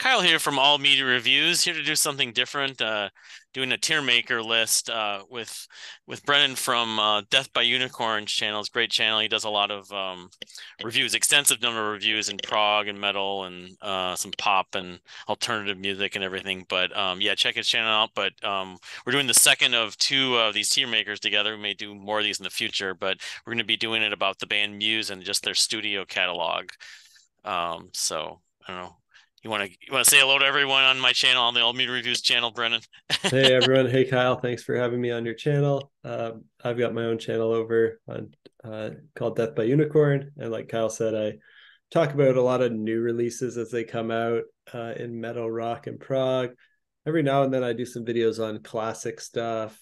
Kyle here from All Media Reviews, here to do something different, doing a tier maker list with Brennan from Death by Unicorn's channel. It's a great channel. He does a lot of reviews, extensive number of reviews in prog and metal and some pop and alternative music and everything. But yeah, check his channel out. But we're doing the second of two of these tier makers together. We may do more of these in the future, but we're going to be doing it about the band Muse and just their studio catalog. So I don't know. You want to say hello to everyone on my channel, on the All Media Reviews channel, Brennan? Hey everyone, hey Kyle, thanks for having me on your channel. I've got my own channel over on called Death by Unicorn, and like Kyle said, I talk about a lot of new releases as they come out in metal, rock, and prog. Every now and then I do some videos on classic stuff.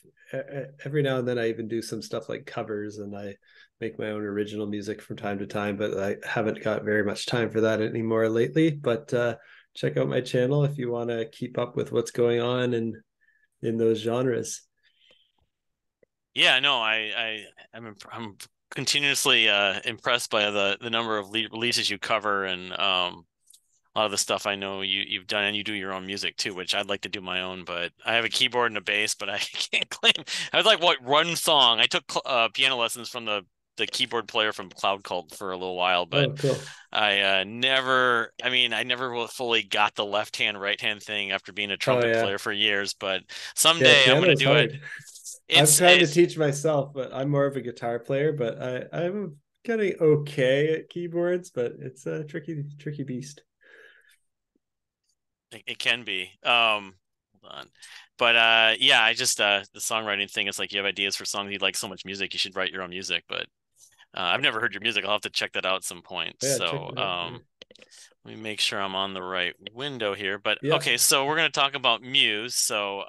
Every now and then I even do some stuff like covers, and I make my own original music from time to time, but I haven't got very much time for that anymore lately. But check out my channel if you want to keep up with what's going on and in those genres. Yeah, no, I'm continuously impressed by the number of releases you cover and a lot of the stuff I know you've done, and you do your own music too, which I'd like to do my own, but I have a keyboard and a bass, but I can't claim. I was like, what, one song? I took piano lessons from the keyboard player from Cloud Cult for a little while, but Oh, cool. I never fully got the left hand, right hand thing after being a Oh trumpet yeah. player for years, but Yeah, someday I'm going to piano's do it. hard. I'm It's trying to it's teach myself, but I'm more of a guitar player, but I'm getting okay at keyboards, but it's a tricky beast. it can be. Hold on. But yeah, I just the songwriting thing is like you have ideas for songs, you like so much music, you should write your own music, but I've never heard your music. I'll have to check that out at some point. Yeah, check So it out for let me make sure I'm on the right window here. But yeah. okay, so we're gonna talk about Muse. So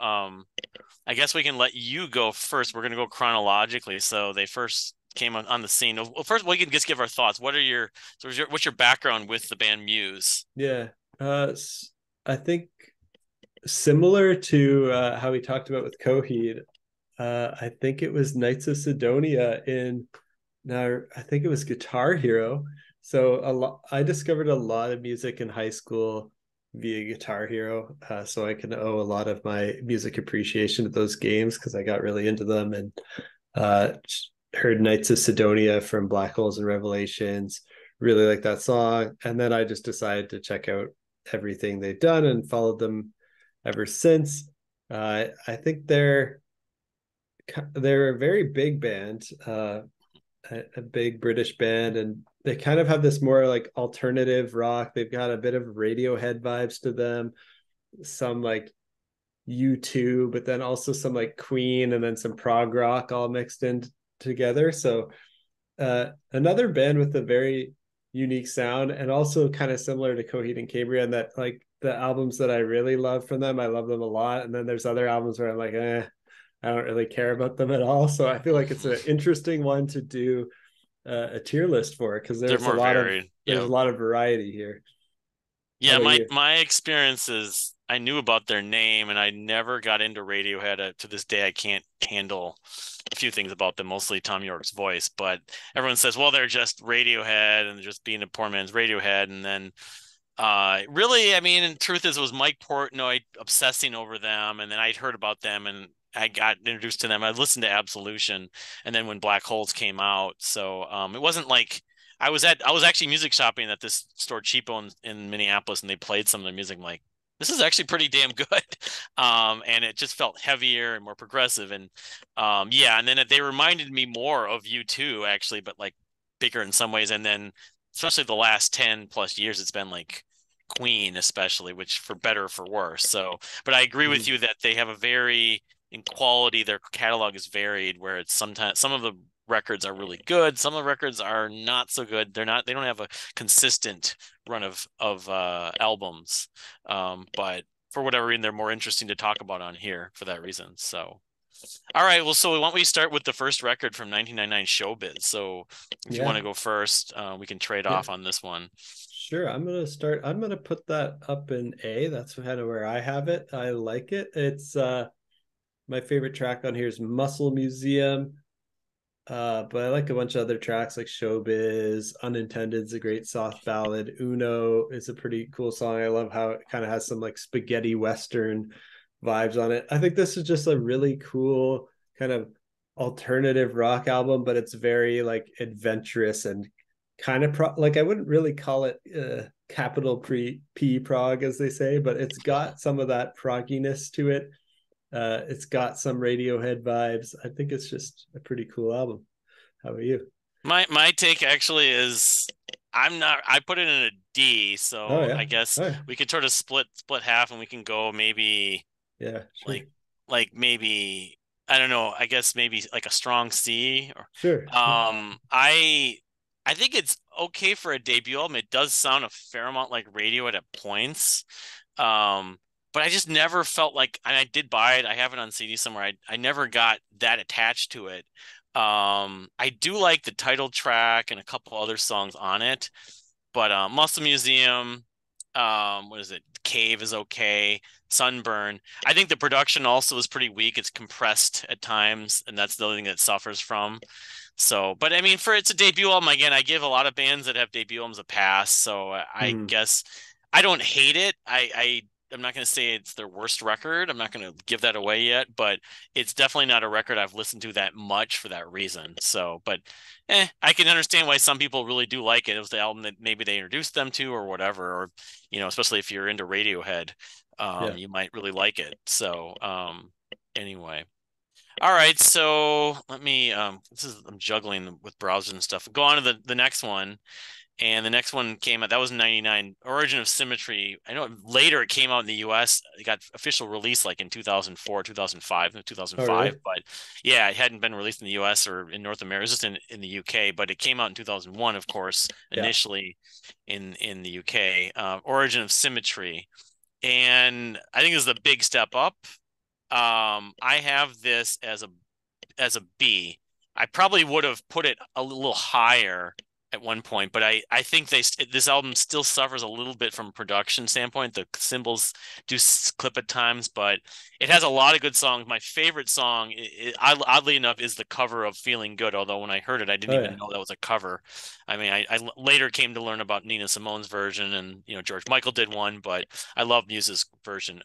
I guess we can let you go first. We're gonna go chronologically. So they first came on the scene. Well, first we can just give our thoughts. What's your background with the band Muse? Yeah. I think similar to how we talked about with Coheed, I think it was Knights of Cydonia in now I think it was Guitar Hero. So I discovered a lot of music in high school via Guitar Hero. So I can owe a lot of my music appreciation to those games because I got really into them and uh, heard Knights of Cydonia from Black Holes and Revelations. Really like that song. And then I just decided to check out everything they've done and followed them ever since. I think they're a very big band, a big British band, and they kind of have this more like alternative rock. They've got a bit of Radiohead vibes to them, some like U2, but then also some like Queen, and then some prog rock all mixed in together. So another band with a very unique sound, and also kind of similar to Coheed and Cambria, and that like the albums that I really love from them, I love them a lot. And then there's other albums where I'm like, I don't really care about them at all. So I feel like it's an interesting one to do a tier list for because They're more varied. there's a Yeah. lot of variety here. How Yeah, about my you? my experience is I knew about their name and I never got into Radiohead. To this day, I can't handle a few things about them, mostly Tom York's voice. But everyone says, well, they're just Radiohead and they're just being a poor man's Radiohead. And then, really, I mean, in truth is, it was Mike Portnoy obsessing over them, and then I'd heard about them and I got introduced to them. I listened to Absolution, and then when Black Holes came out, so it wasn't like I was actually music shopping at this store Cheapo in Minneapolis, and they played some of their music. I'm like, this is actually pretty damn good. And it just felt heavier and more progressive. And yeah, and then they reminded me more of U2 actually, but like bigger in some ways. And then especially the last 10 plus years, it's been like Queen, especially, which for better or for worse. So, but I agree with Mhm. you that they have a very in quality, their catalog is varied, where it's sometimes some of the records are really good. Some of the records are not so good. They don't have a consistent run of albums. But for whatever reason, they're more interesting to talk about on here for that reason. So, all right. Well, so why don't we start with the first record from 1999, Showbiz. So if you want Yeah, to go first, we can trade yeah, off on this one. sure. I'm gonna put that up in A. That's kind of where I have it. I like it. It's my favorite track on here is Muscle Museum. But I like a bunch of other tracks like Showbiz, Unintended is a great soft ballad. Uno is a pretty cool song. I love how it kind of has some like spaghetti Western vibes on it. I think this is just a really cool kind of alternative rock album, but it's very like adventurous and kind of like I wouldn't really call it capital P prog as they say, but it's got some of that progginess to it. It's got some Radiohead vibes. I think it's just a pretty cool album. How about you? My take actually is I put it in a D, Oh so I yeah. guess Oh yeah. we could sort of split half and we can go maybe Yeah, sure. like maybe I don't know, I guess maybe like a strong C or Sure. Sure. I think it's okay for a debut album. It does sound a fair amount like Radiohead at points. Um but I just never felt like, and I did buy it. I have it on CD somewhere. I never got that attached to it. I do like the title track and a couple other songs on it, but Muscle Museum, what is it? Cave is okay. Sunburn. I think the production also is pretty weak. It's compressed at times, and that's the other thing that suffers from. So, but I mean, for it's a debut album, again, I give a lot of bands that have debut albums a pass. So I Mm, guess I don't hate it. I'm not going to say it's their worst record. I'm not going to give that away yet, but it's definitely not a record I've listened to that much for that reason. So, but I can understand why some people really do like it. It was the album that maybe they introduced them to or whatever, or especially if you're into Radiohead, yeah. you might really like it. So, anyway. All right, so let me I'm juggling with browsers and stuff. Go on to the next one. And the next one came out, that was in 99, Origin of Symmetry. I know later it came out in the US. It got official release like in 2004, 2005, Oh 2005. really? But yeah, it hadn't been released in the US or in North America, it was just in the UK. But it came out in 2001, of course, Yeah. initially in the UK. Origin of Symmetry. And I think this is a big step up. I have this as a B. I probably would have put it a little higher at one point, but I think this album still suffers a little bit from a production standpoint. The cymbals do clip at times, but it has a lot of good songs. My favorite song, oddly enough, is the cover of "Feeling Good." Although when I heard it, I didn't Oh even yeah. know that was a cover. I mean, I later came to learn about Nina Simone's version, and George Michael did one, but I love Muse's version.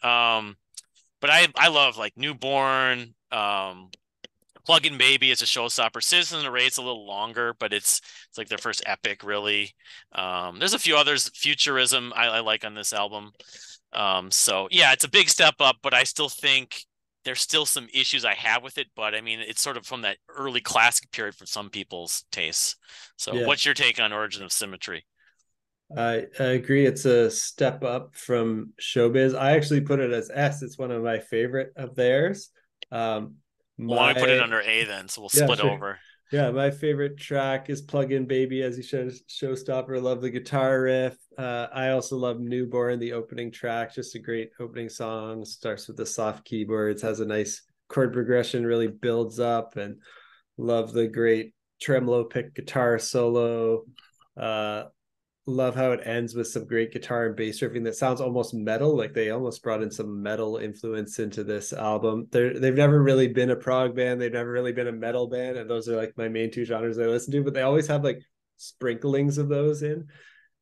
But I love like Newborn, Plug-in Baby is a showstopper. Citizen of the Raid's a little longer, but it's like their first epic, really. There's a few others. Futurism I like on this album. So yeah, it's a big step up, but I still think there's still some issues I have with it. But I mean, it's sort of from that early classic period for some people's tastes. So Yeah. what's your take on Origin of Symmetry? I agree. It's a step up from Showbiz. I actually put it as S. It's one of my favorite of theirs. Um, Well, why don't we put it my under A then? So we'll Yeah, split sure. over. Yeah, my favorite track is Plug-in Baby, as you showstopper. Love the guitar riff. I also love Newborn, the opening track. Just a great opening song. Starts with the soft keyboards, has a nice chord progression, really builds up, and love the great tremolo pick guitar solo. Uh, Love how it ends with some great guitar and bass riffing that sounds almost metal. Like they almost brought in some metal influence into this album. They've never really been a prog band. They've never really been a metal band, and those are like my main two genres I listen to. But they always have like sprinklings of those in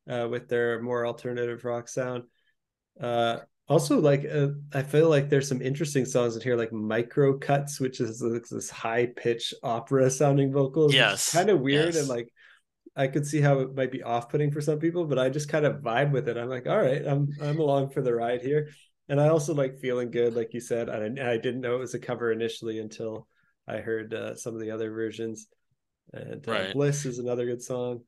with their more alternative rock sound. Uh, Also, like I feel like there's some interesting songs in here, like Micro Cuts, which is like, this high pitch opera sounding vocals, which is Yes, kind of weird and yes, like I could see how it might be off-putting for some people, but I just kind of vibe with it. I'm like, all right, I'm along for the ride here. And I also like Feeling Good, like you said. I didn't know it was a cover initially until I heard some of the other versions. And right. Bliss is another good song.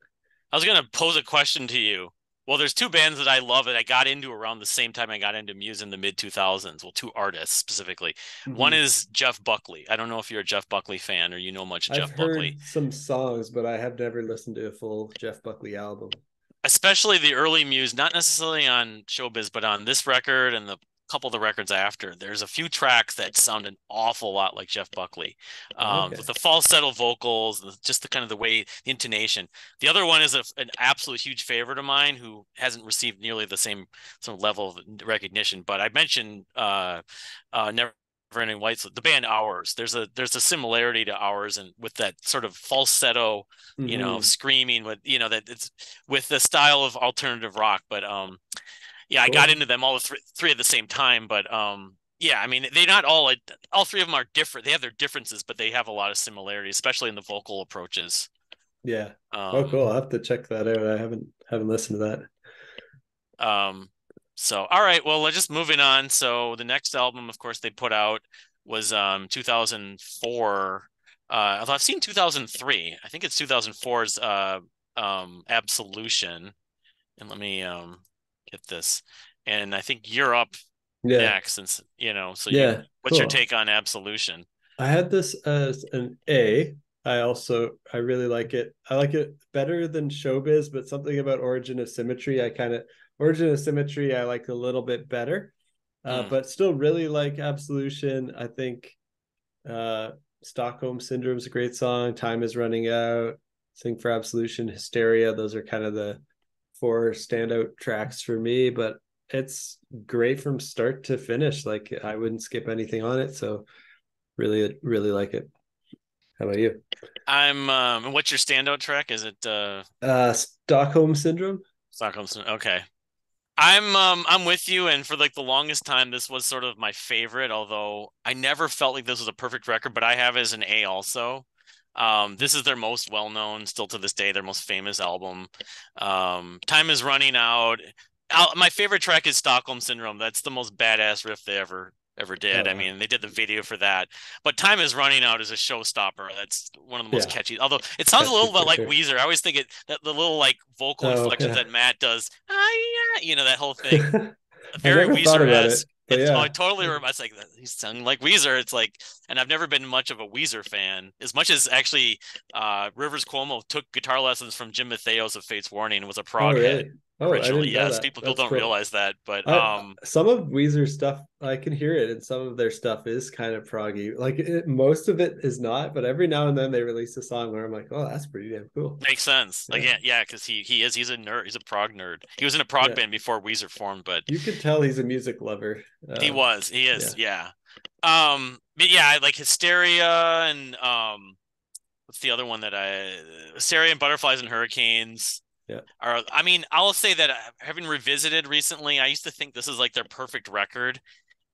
I was gonna pose a question to you. Well, there's two bands that I love that I got into around the same time I got into Muse in the mid 2000s. Well, two artists specifically. One Mm-hmm. is Jeff Buckley. I don't know if you're a Jeff Buckley fan or you know much of I've Jeff Buckley, heard some songs, but I have never listened to a full Jeff Buckley album. especially the early Muse, not necessarily on Showbiz, but on this record and the couple of the records after. There's a few tracks that sound an awful lot like Jeff Buckley, with Okay. the falsetto vocals, just the kind of the way the intonation. The other one is an absolute huge favorite of mine who hasn't received nearly the same level of recognition. But I mentioned Never Vernon White's the band Ours. There's a similarity to Ours, and with that sort of falsetto, Mm-hmm. screaming with that it's with the style of alternative rock. But yeah, I got Cool. into them all three at the same time. But yeah, I mean they not all three of them are different. They have their differences, but they have a lot of similarities, especially in the vocal approaches. Yeah. Oh, Um, cool. I'll have to check that out. I haven't listened to that. Um, so all right, well, let's just moving on. So the next album, of course, they put out was 2004. Although I've seen 2003. I think it's 2004's Absolution. And let me get this. And I think you're up Yeah. next, since so Yeah. what's your Cool. take on Absolution? I had this as an A. I really like it. I like it better than Showbiz, but something about Origin of Symmetry, Origin of Symmetry I like a little bit better. Hmm. But still really like Absolution. I think uh Stockholm Syndrome is a great song. Time is Running Out, Sing for Absolution, Hysteria. Those are kind of the four standout tracks for me, but it's great from start to finish. Like I wouldn't skip anything on it. So really, really like it. How about you? And what's your standout track? Is it Stockholm Syndrome. Stockholm? Okay. I'm with you, and for like the longest time this was sort of my favorite, although I never felt like this was a perfect record, but I have it as an A also. This is their most well-known, still to this day, their most famous album. Time is Running Out. My favorite track is Stockholm Syndrome. That's the most badass riff they ever did. I Uh, mean, they did the video for that. But Time is Running Out is a showstopper. That's one of the most yeah, catchy. Although it sounds a catchy little bit for like sure. Weezer. I always think that the little like vocal Oh inflections yeah. that Matt does, yeah, that whole thing, I very never thought about it, Weezer-esque. but It yeah. totally reminds like he's sung like Weezer. It's like, and I've never been much of a Weezer fan, as much as actually Rivers Cuomo took guitar lessons from Jim Matheos of Fate's Warning and was a Oh prog head really? Oh, I originally. didn't know Yes, that. people That's don't cool. realize that, but I Some of Weezer stuff I can hear it, and some of their stuff is kind of proggy. Like most of it is not, but every now and then they release a song where I'm like, oh, that's pretty damn cool. makes sense. Like Yeah, yeah, because he's a nerd. He's a prog nerd. He was in a prog yeah. band before Weezer formed, but You could tell he's a music lover. he is, Yeah, yeah. But yeah, I like Hysteria and what's the other one that Hysteria and Butterflies and Hurricanes yeah. are, I mean, I'll say that having revisited recently, I used to think this is like their perfect record.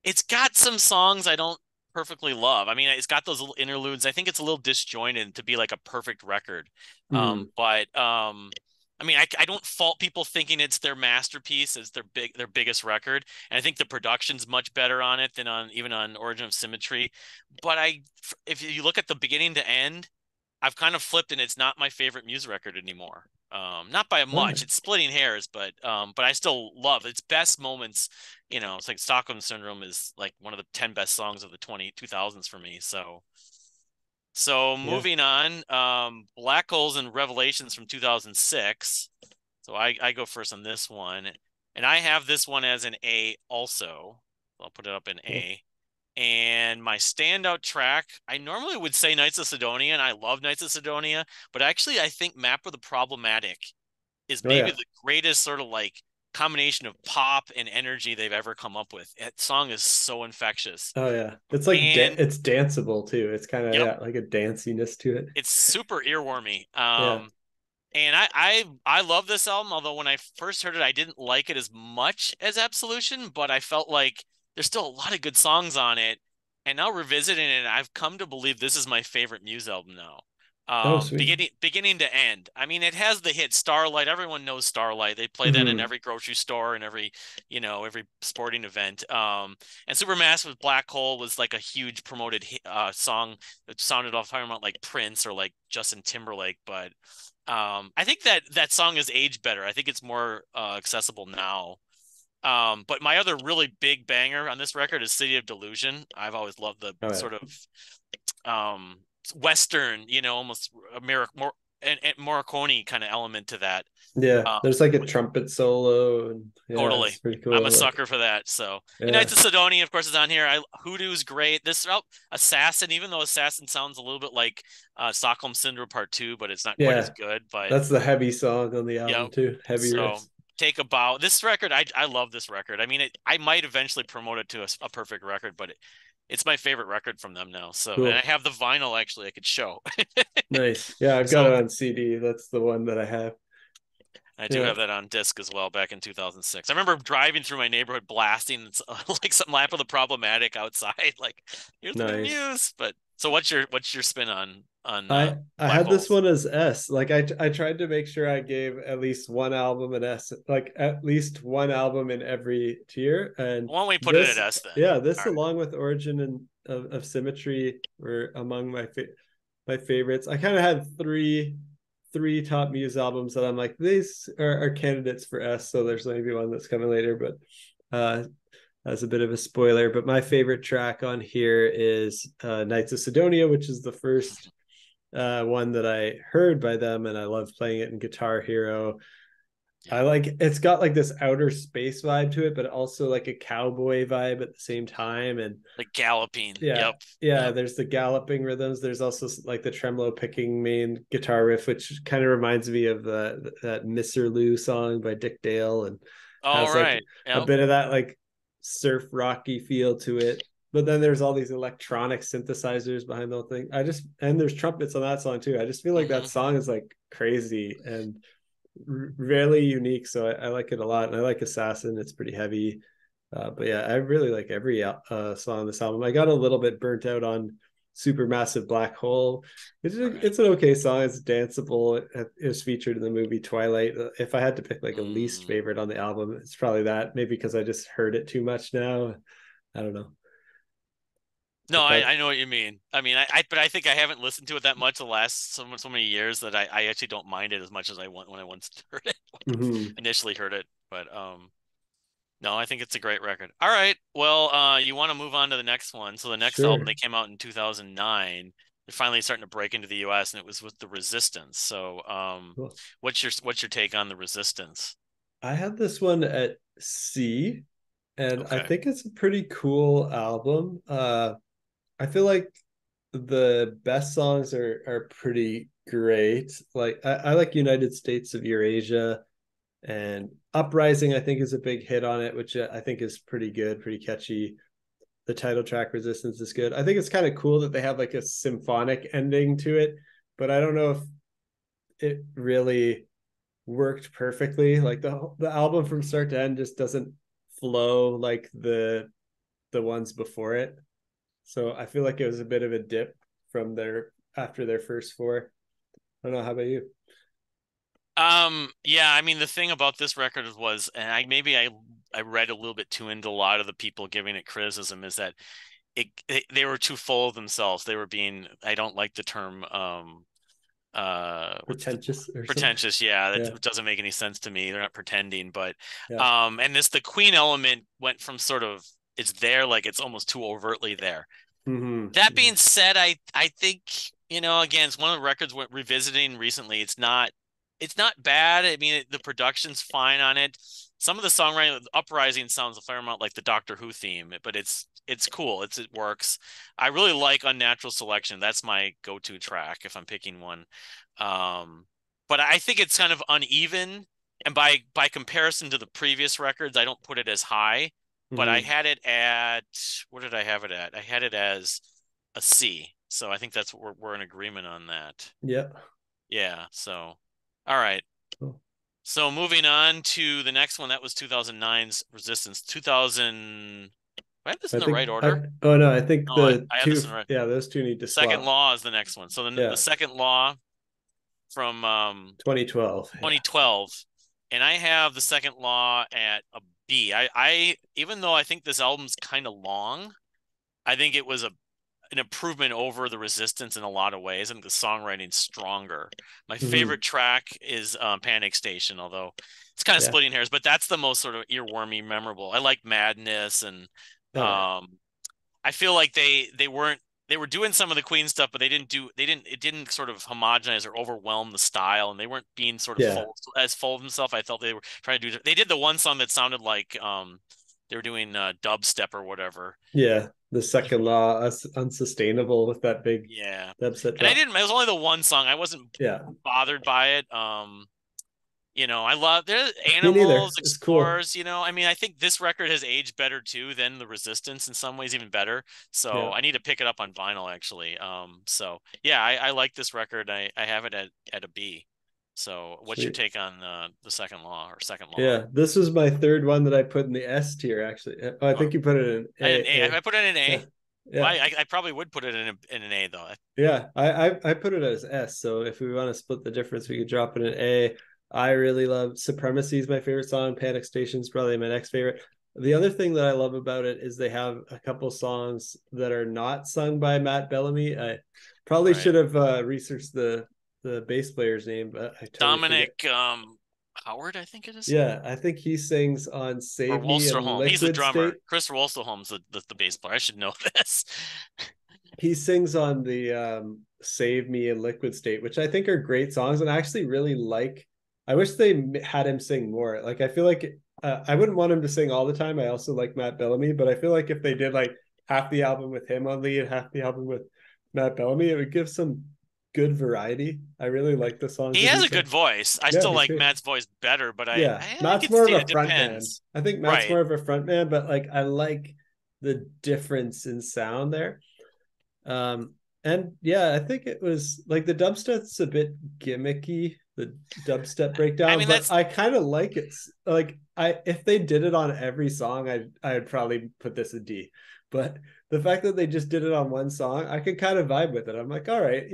It's got some songs I don't perfectly love. I mean, it's got those little interludes. I think it's a little disjointed to be like a perfect record. Hmm. But I mean, I don't fault people thinking it's their masterpiece, it's their biggest record. And I think the production's much better on it than on even on Origin of Symmetry. But if you look at the beginning to end, I've kind of flipped, and it's not my favorite Muse record anymore. Not by Oh, much. It's splitting hairs, but I still love its best moments. It's like Stockholm Syndrome is like one of the 10 best songs of the 2000s for me. So yeah. moving on, Black Holes and Revelations from 2006. So I go first on this one, and I have this one as an A also. I'll put it up in Cool. A. And my standout track, I normally would say Knights of Cydonia, and I love Knights of Cydonia, but actually I think Map of the Problematic is Oh maybe yeah. the greatest sort of like combination of pop and energy they've ever come up with. That song is so infectious. Oh yeah. It's like And it's danceable too. It's kind of yep, yeah, like a danciness to it. it's super earwormy. Yeah. And I love this album, although when I first heard it, I didn't like it as much as Absolution, but I felt like there's still a lot of good songs on it. And now revisiting it, I've come to believe this is my favorite Muse album now. Oh sweet. Beginning to end. I mean, it has the hit Starlight. Everyone knows Starlight. They play that in Hmm. every grocery store and every sporting event. And Supermassive with Black Hole was like a huge promoted song that sounded off talking about like Prince or like Justin Timberlake, but I think that song is aged better. I think it's more accessible now. But my other really big banger on this record is City of Delusion. I've always loved the Oh yeah. sort of Western, almost more and Morricone kind of element to that. Yeah. Um, There's like a trumpet solo and yeah, Totally. it's pretty I'm a cool. Like sucker for that. So, yeah. United Cydonia, of course, is on here. Hoodoo's great. This Assassin, even though Assassin sounds a little bit like Stockholm Syndrome Part Two, but it's not quite as Yeah. good. But That's the heavy song on the yeah, album too. Heavy so riffs. Take a bow. This record, I love this record. I mean, I might eventually promote it to a perfect record, but It's my favorite record from them now. So, and I Cool. have the vinyl actually I could show. Nice. Yeah, I've got So it on CD. That's the one that I have. I do Yeah. have that on disc as well back in 2006. I remember driving through my neighborhood blasting like some lap of the Problematic outside, like here's the new Nice. Muse. But so what's your spin on I Black had this Holes? one as S. Like I tried to make sure I gave at least one album an S, like at least one album in every tier. And Why don't we put it at this, S then? yeah, this All right. along with Origin and of Symmetry were among my favorites. I kind of had three top Muse albums that I'm like these are candidates for S. So there's maybe one that's coming later, but as a bit of a spoiler. But my favorite track on here is Knights of Cydonia, which is the first one that I heard by them, and I love playing it in Guitar Hero. I Yeah. like it's got like this outer space vibe to it, but also like a cowboy vibe at the same time. And Like galloping. yeah, Yep. yeah, Yep. there's the galloping rhythms. There's also like the tremolo picking main guitar riff, which kind of reminds me of that Mr. Lou song by Dick Dale, and All has like right. a Yep. bit of that like surf rocky feel to it. But then there's all these electronic synthesizers behind the whole thing. And there's trumpets on that song too. I just feel like that Hmm. song is like crazy and really unique. So I like it a lot. And I like Assassin. It's pretty heavy. But yeah, I really like every song on this album. I got a little bit burnt out on Supermassive Black Hole. Right. It's an okay song. It's danceable. It was featured in the movie Twilight. If I had to pick like a least Mm. favorite on the album, it's probably that. Maybe because I just heard it too much now. I don't know. No, But I that, know what you mean. I mean, but I think I haven't listened to it that much the last so many years that I actually don't mind it as much as I want when I once heard it, mhm. initially heard it. But no, I think it's a great record. All right. Well, you want to move on to the next one. So the next album Sure. they came out in 2009. They're finally starting to break into the US and it was with The Resistance. So, Cool. what's your take on The Resistance? I had this one at C, and I Okay. think it's a pretty cool album. I feel like the best songs are pretty great. Like I like United States of Eurasia, and Uprising I think is a big hit on it, which I think is pretty good, pretty catchy. The title track Resistance is good. I think it's kind of cool that they have like a symphonic ending to it, but I don't know if it really worked perfectly. Like the album from start to end just doesn't flow like the ones before it. So I feel like it was a bit of a dip from their after their first four. I don't know. How about you? Yeah, I mean the thing about this record was, and I read a little bit too into a lot of the people giving it criticism is that they were too full of themselves. They were being, I don't like the term what's the Pretentious or something? pretentious, yeah, Yeah, that doesn't make any sense to me. They're not pretending, but yeah. and the Queen element went from sort of it's there like it's almost too overtly there. Mm-hmm. That Mm-hmm. being said, I think, again, it's one of the records we're revisiting recently. It's not bad. I mean, the production's fine on it. Some of the songwriting, Uprising sounds a fair amount like the Doctor Who theme, but it's cool. It works. I really like Unnatural Selection. That's my go-to track if I'm picking one. Um, but I think it's kind of uneven, and by comparison to the previous records, I don't put it as high. But I Mm-hmm. had it at, what did I have it at? I had it as a C. So I think that's what we're in agreement on that. Yeah. Yeah. So, all right. Cool. So moving on to the next one, that was 2009's Resistance. 2000. Do I have this I in the think right I. order? Oh no, I think No, I, the I have two. this in the right. Yeah, those two need to Second swap. Law is the next one. So the Yeah, Second Law from 2012. Yeah. 2012, and I have the Second Law at a B. I even though I think this album's kind of long, I think it was an improvement over the Resistance in a lot of ways. I think the songwriting's stronger. My Mm-hmm. favorite track is Panic Station, although it's kind of Yeah. splitting hairs, but that's the most sort of earwormy, memorable. I like Madness, and Oh yeah. I feel like they were doing some of the Queen stuff, but it didn't sort of homogenize or overwhelm the style, and they weren't being sort of Yeah. full of themselves. I felt they were trying to do. They did the one song that sounded like they were doing dubstep or whatever. Yeah. The second law unsustainable with that big Yeah. dubstep And I drop. didn't, it was only the one song. I wasn't Yeah. bothered by it. I love there's Me Animals, neither. It's cool. Explorers, I mean, I think this record has aged better too than the Resistance in some ways, even better. Yeah, So I need to pick it up on vinyl actually. So yeah, I like this record. I have it at a B. So what's your sweet. take on the second law or second law? Yeah, this was my third one that I put in the S tier. Actually, oh, I Oh, think you put it in I didn't A. A. If A. I put it in an Yeah, A, well, yeah, I probably would put it in an A though. yeah. I put it as S. So if we want to split the difference, we could drop it in A. I really love Supremacy is my favorite song. Panic Station's probably my next favorite. The other thing that I love about it is they have a couple songs that are not sung by Matt Bellamy. I probably Right. should have researched the bass player's name, but I totally forget. Dominic Howard, I think it is. Yeah, I think he sings on Or Save Me and Wolsterholm. He's the Liquid drummer. State. Chris Wolsterholm's the bass player. I should know this. He sings on the Save Me and Liquid State, which I think are great songs. And I actually really like, I wish they had him sing more. Like, I feel like I wouldn't want him to sing all the time. I also like Matt Bellamy, but I feel like if they did like half the album with him on lead, half the album with Matt Bellamy, it would give some good variety. I really like the songs He that he has a sings. good voice. I Yeah, still he's like great. Matt's voice better, but Yeah, I Matt's could more of see a it. front man. Depends. I think Matt's Right. more of a front man, but like I like the difference in sound there. Um, and yeah, I think it was like the dubstep's a bit gimmicky, the dubstep I breakdown, mean, but that's I kind of like it. Like I, if they did it on every song, I'd probably put this a D. But the fact that they just did it on one song, I could kind of vibe with it. I'm like, all right,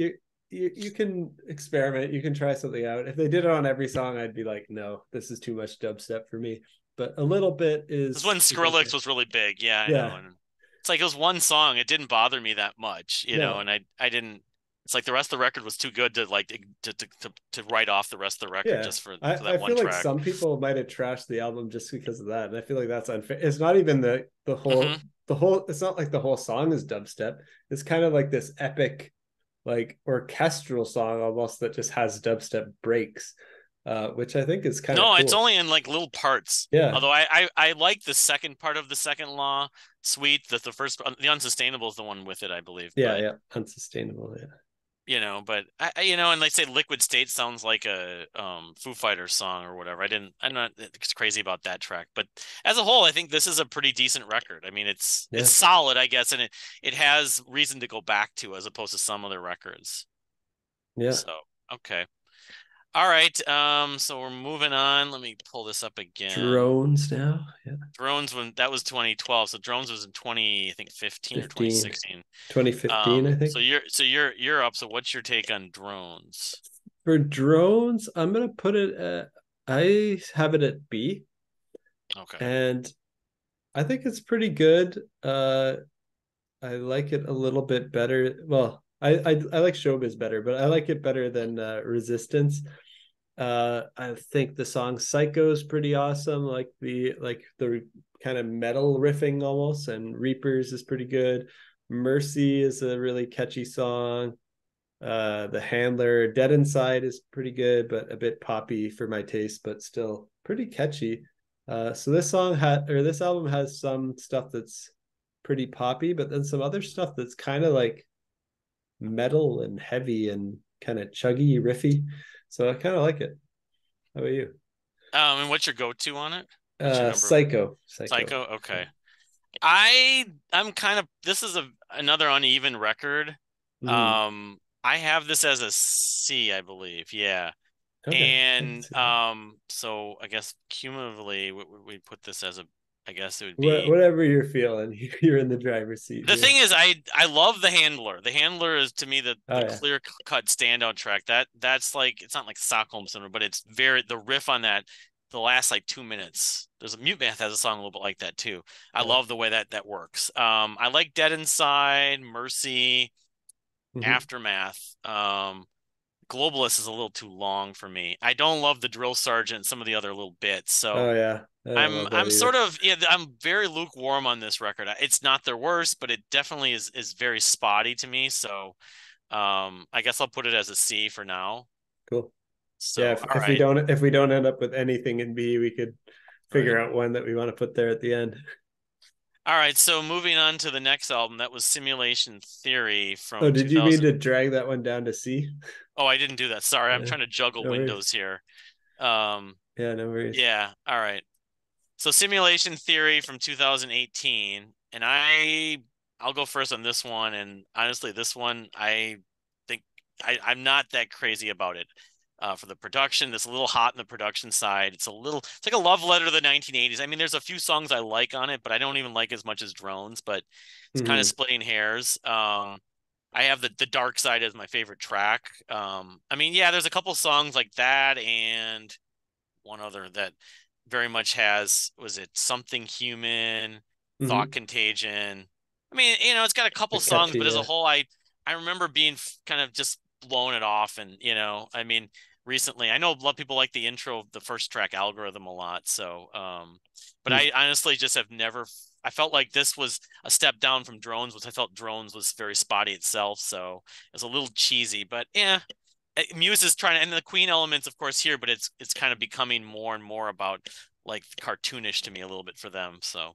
you can experiment, you can try something out. If they did it on every song, I'd be like, no, this is too much dubstep for me. But a little bit This when is okay. Skrillex was really big. Yeah, I know. Yeah, And it's like it was one song. It didn't bother me that much, no, and I didn't. It's like the rest of the record was too good to like to write off the rest of the record yeah. just for I that one feel like track. some people might have trashed the album just because of that. And I feel like that's unfair. It's not even Hmm. the whole it's not like the whole song is dubstep. It's kind of like this epic, like orchestral song almost that just has dubstep breaks, which I think is kind of No, it's cool. only in like little parts. Yeah. Although I like the second part of the second law, sweet. The first the unsustainable is the one with it, I believe. Yeah, But yeah. Unsustainable. Yeah. but and they say Liquid State sounds like a Foo Fighters song or whatever. I'm not crazy about that track, but as a whole, I think this is a pretty decent record. I mean, it's Yeah. solid, I guess, and it has reason to go back to as opposed to some other records. Yeah. So, okay. All right. So we're moving on. Let me pull this up again. Drones now. Yeah. Drones when that was 2012. So Drones was in 20, I think 15 or 15. 2016. 2015, I So think. you're up. So what's your take on Drones? For drones, I'm gonna put it at I have it at B. Okay. And I think it's pretty good. I like it a little bit better. Well, I like Showbiz better, but I like it better than Resistance. I think the song Psycho is pretty awesome. Like the kind of metal riffing almost, and Reapers is pretty good. Mercy is a really catchy song. The Handler, Dead Inside is pretty good, but a bit poppy for my taste, but still pretty catchy. So this album has some stuff that's pretty poppy, but then some other stuff that's kind of like metal and heavy and kind of chuggy, riffy. So I kind of like it. How about you? And what's your go-to on it? What's your number? Psycho. Psycho? Okay. I'm kind of this is another uneven record. Mm, I have this as a C, I believe. Yeah. okay, I can And see that. so I guess cumulatively what would we put this as a I guess it would be Whatever you're feeling, you're in the driver's seat the here. thing is I love the handler. The handler is to me Oh the yeah, clear cut standout track. That's like it's not like Stockholm Syndrome, but it's very the riff on that the last like 2 minutes. There's a Mute Math has a song a little bit like that too. I yeah. love the way that works. I like Dead Inside, Mercy, Mm-hmm. Aftermath. Globalist is a little too long for me. I don't love the Drill Sergeant and some of the other little bits. So Oh yeah, I don't I'm love that I'm sort either. of I'm very lukewarm on this record. It's not their worst, but it definitely is very spotty to me. So I guess I'll put it as a C for now. Cool. Yeah, So all right. if we don't end up with anything in B, we could Right. figure out one that we want to put there at the end. All right, so moving on to the next album, that was Simulation Theory Oh, from did you mean 2000. to drag that one down to C? Oh, I didn't do that. Sorry, I'm Yeah, trying to juggle no worries. windows here. Yeah, no worries. Yeah, all right. So Simulation Theory from 2018, and I'll go first on this one. And honestly, this one I think I'm not that crazy about it. For the production, it's a little hot in the production side. It's like a love letter to the 1980s. I mean, there's a few songs I like on it, but I don't even like as much as Drones. But it's kind of Hmm. splitting hairs. I have the Dark Side as my favorite track. I mean, yeah, there's a couple songs like that and one other that very much has, was it Something Human, Thought Hmm. Contagion. I mean, it's got a couple They're songs, catchy, but as a yeah. whole, I remember being kind of just blowing it off. And I mean, recently, I know a lot of people like the intro of the first track, Algorithm, a lot. So, but Hmm. I honestly just have never. I felt like this was a step down from Drones, which I felt Drones was very spotty itself. So it was a little cheesy, but yeah, Muse is trying to, and the Queen elements, of course, here, but it's kind of becoming more and more about like cartoonish to me a little bit for them. So,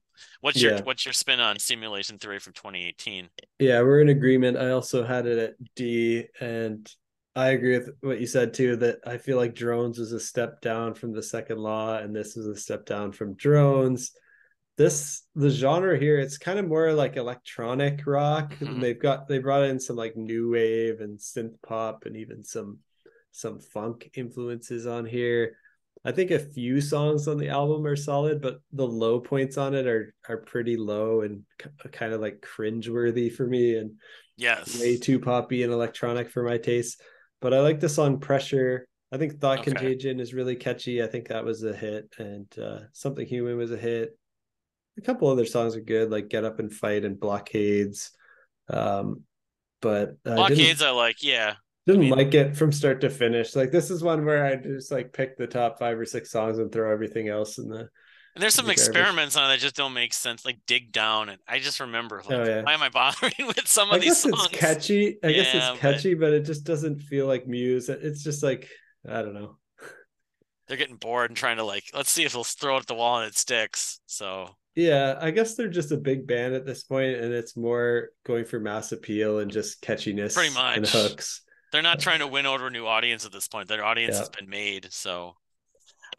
Yeah. what's your spin on Simulation Theory from 2018? Yeah, we're in agreement. I also had it at D, and I agree with what you said too, that I feel like Drones was a step down from the second law, and this is a step down from Drones. The genre here, it's kind of more like electronic rock. And Hmm. they brought in some like new wave and synth pop and even some funk influences on here. I think a few songs on the album are solid, but the low points on it are pretty low and kind of like cringeworthy for me and way Yes. too poppy and electronic for my taste. But I like the song Pressure. I think Thought Okay. Contagion is really catchy. I think that was a hit, and Something Human was a hit. A couple other songs are good, like Get Up and Fight and Blockades. Um, but I Blockades, I like. Yeah. I didn't mean, like it from start to finish. Like this is one where I just like pick the top 5 or 6 songs and throw everything else and there's in some the garbage. experiments on it that just don't make sense, like Dig Down, and I just remember Oh like, yeah. why am I bothering with some I of these guess it's songs? catchy. I guess it's Yeah, but catchy, but it just doesn't feel like Muse. It's just like I don't know. they're getting bored and trying to like, let's see if we'll throw it at the wall and it sticks. So Yeah, I guess they're just a big band at this point, and it's more going for mass appeal and just pretty catchiness and much. hooks. They're not trying to win over a new audience at this point. Their audience Yeah. has been made. So,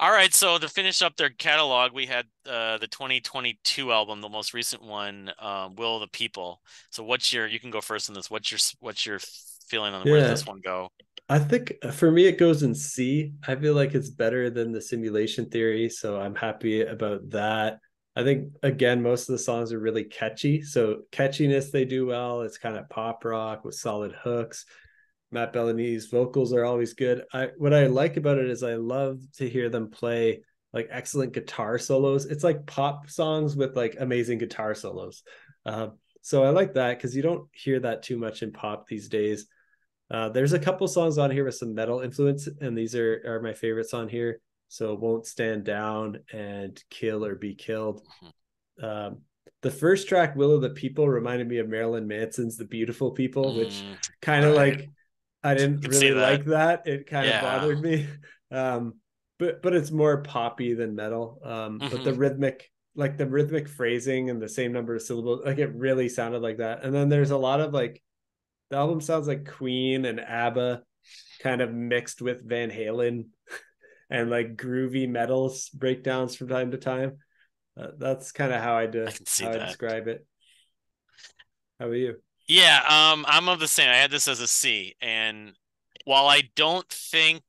all right. So to finish up their catalog, we had the 2022 album, the most recent one, "Will of the People." So, you can go first on this. What's your feeling on where does Yeah. this one go? I think for me it goes in C. I feel like it's better than the simulation theory, so I'm happy about that. I think again most of the songs are really catchy. So catchiness they do well. It's kind of pop rock with solid hooks. Matt Bellamy's vocals are always good. I what I like about it is I love to hear them play like excellent guitar solos. It's like pop songs with like amazing guitar solos. So I like that because you don't hear that too much in pop these days. There's a couple songs on here with some metal influence, and these are my favorites on here. So Won't Stand Down and Kill or Be Killed. Um, the first track, Will of the People, reminded me of Marilyn Manson's The Beautiful People, which kind All of right. like I I didn't can see really that. like that. It kind of Yeah. bothered me. Um, but it's more poppy than metal. But Hmm. the rhythmic phrasing and the same number of syllables, like it really sounded like that. And then there's a lot of like the album sounds like Queen and ABBA kind of mixed with Van Halen and like groovy metals breakdowns from time to time. That's kind of I can see how I that. describe it. How about you? Yeah, I'm of the same. I had this as a C, and while I don't think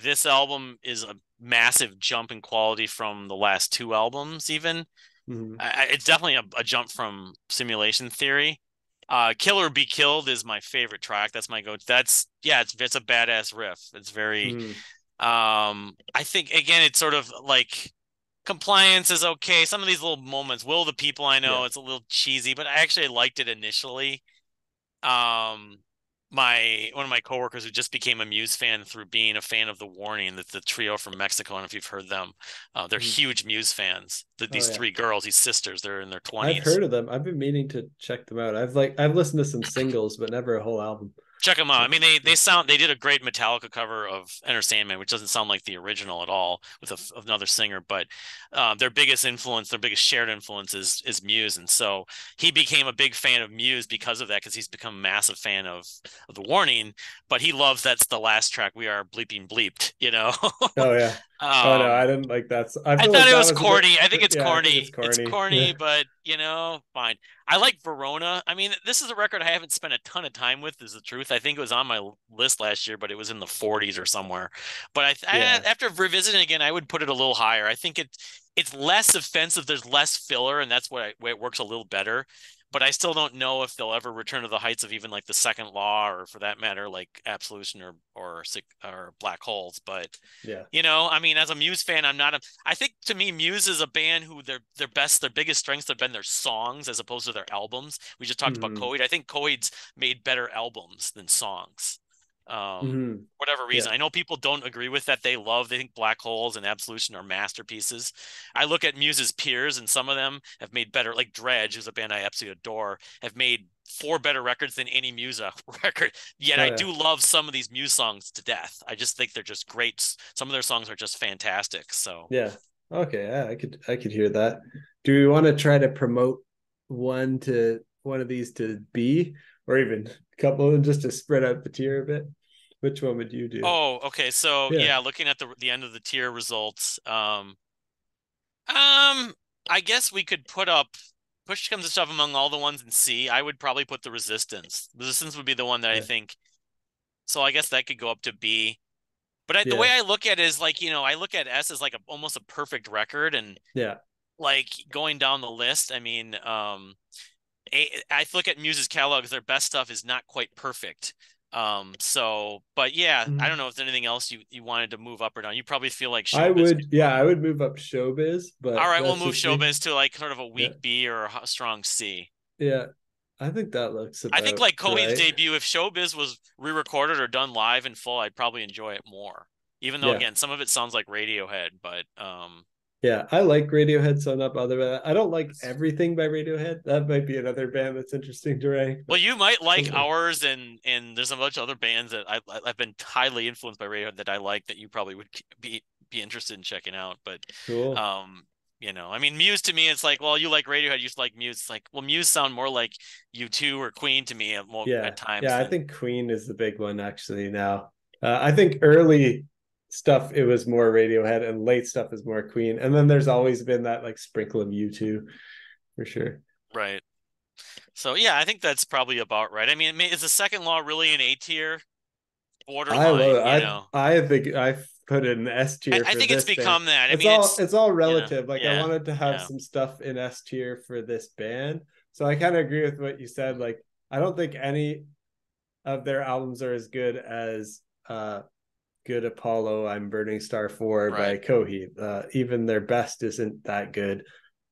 this album is a massive jump in quality from the last two albums, even, Mm-hmm. it's definitely a jump from Simulation Theory. "Kill or Be Killed" is my favorite track. That's my go. That's yeah, it's a badass riff. It's very Mm-hmm. I think again it's sort of like Compliance is okay. Some of these little moments, "Will the People," I Yeah. know it's a little cheesy, but I actually liked it initially. um my one of my coworkers who just became a Muse fan through being a fan of the Warning, that's the trio from Mexico. I don't know if you've heard them. They're Mm-hmm. huge Muse fans. Oh These yeah. three girls, these sisters, they're in their I've 20s. heard of them. I've been meaning to check them out. I've listened to some singles, but never a whole album. Check them out. I So mean, they did a great Metallica cover of Enter Sandman, which doesn't sound like the original at all with another singer. But their biggest influence, their biggest shared influence is Muse, and so he became a big fan of Muse because of that, because he's become a massive fan of the Warning. But he loves that's the last track, "We Are Bleeping Bleeped." oh yeah. Oh no, I Um, didn't like that. I I feel thought like it that was was a bit. corny. I think it's Yeah, I think it's corny. It's corny. Yeah, corny, but fine. I like Verona. I mean, this is a record I haven't spent a ton of time with, is the truth. I think it was on my list last year, but it was in the 40s or somewhere. But yeah. after revisiting it again, I would put it a little higher. I think it's less offensive. There's less filler, and that's why it works a little better. But I still don't know if they'll ever return to the heights of even like the Second Law, or for that matter, like Absolution or Black Holes. But Yeah. I mean, as a Muse fan, I'm not a. I think to me, Muse is a band who their biggest strengths have been their songs as opposed to their albums. We just talked about Hmm. Coheed. I think Coheed's made better albums than songs. Hmm. Whatever Yeah. reason, I know people don't agree with that. They think Black Holes and Absolution are masterpieces. I look at Muse's peers, and some of them have made better, like Dredge, who's a band I absolutely adore, have made four better records than any Muse record. Yet Oh I yeah. do love some of these Muse songs to death. I just think they're just great. Some of their songs are just fantastic. So, Yeah. Okay. Yeah, I could hear that. Do we want to try to promote one of these to B, or even a couple of them, just to spread out the tier a bit? Which one would you do? oh, okay. So Yeah. yeah, looking at the end of the tier results, um, I guess we could put up push comes to shove among all the ones in C. I would probably put the Resistance. Resistance would be the one that I Yeah. think. So I guess that could go up to B. But the way Yeah. I look at it is like, I look at S as like almost a perfect record, and Yeah. like going down the list, I mean, I look at Muse's catalog as their best stuff is not quite perfect. But yeah, I don't Mhm. know if there's anything else you wanted to move up or down. You probably feel like I Showbiz could would, yeah, move. I would move up Showbiz, All but right, we'll that's move just me. Showbiz to like sort of a Yeah. weak B or a strong C. Yeah. I think that looks I think about like Coheed's right. debut, if Showbiz was re-recorded or done live in full, I'd probably enjoy it more. Even though Yeah. again, some of it sounds like Radiohead, but Yeah. I like Radiohead so up other than that. I don't like everything by Radiohead. That might be another band that's interesting to rank, well, but you might like some ours, and there's a bunch of other bands that I've been highly influenced by Radiohead that I like that you probably would be interested in checking out. But cool. um, I mean, Muse to me, it's like, well, you like Radiohead, you like Muse. It's like, well, Muse sound more like U2 or Queen to me at Yeah. times Yeah. I than think Queen is the big one actually now. I think early stuff it was more Radiohead and late stuff is more Queen. And then there's always been that like sprinkle of U2 for sure. right. So yeah, I think that's probably about right. I mean, is the Second Law really an A tier? I love Borderline, it. I think I put it in S tier I for think it's this band. become that. I It's mean, all it's all relative. Like I yeah, wanted to have yeah, some stuff in S tier for this band. So I kind of agree with what you said. Like I don't think any of their albums are as good as Good Apollo, I'm Burning Star 4 right. by Coheed. Even their best isn't that good.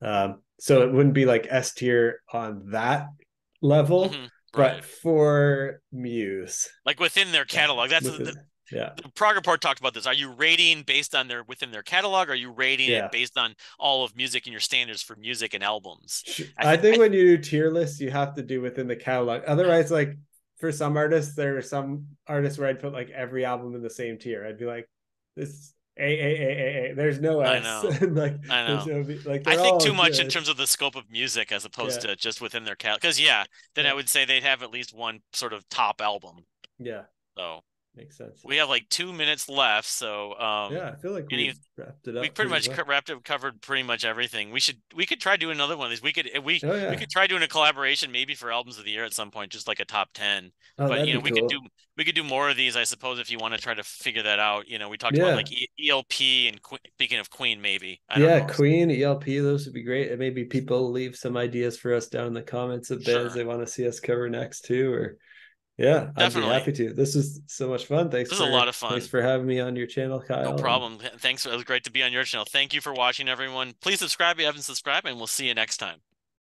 So it wouldn't be like S tier on that level, Right. but for Muse, Like within their catalog. That's within yeah, the Prog Report talked about this. Are you rating based on their within their catalog? Or are you rating it yeah. based on all of music and your standards for music and albums? I think when you do tier lists, you have to do within the catalog. Otherwise, like for some artists, there are some artists where I'd put like every album in the same tier. I'd be like, this A. There's no I S, know. and like I there's know. no like I they're think all too much in good. terms of the scope of music as opposed Yeah, to just within their catalog. Because yeah, then I yeah, would say they'd have at least one sort of top album. yeah. So Makes sense. we have like 2 minutes left. So Yeah, I feel like any we wrapped it we up pretty pretty much well. covered pretty much everything. We could try doing another one of these. Oh We yeah. could try doing a collaboration maybe for albums of the year at some point, just like a top 10. Oh, But that'd be cool. we could do more of these, I suppose, if you want to try to figure that out. We talked about Yeah, like ELP and speaking of Queen, maybe I don't yeah. know. Queen, ELP, those would be great. And maybe people leave some ideas for us down in the comments of bands Sure, they want to see us cover next too, or yeah, I'd be definitely. happy to. This was so much fun. This is a lot of Thanks fun. for having me on your channel, No Kyle. And problem. Thanks. It was great to be on your channel. Thank you for watching, everyone. Please subscribe if you haven't subscribed, and we'll see you next time.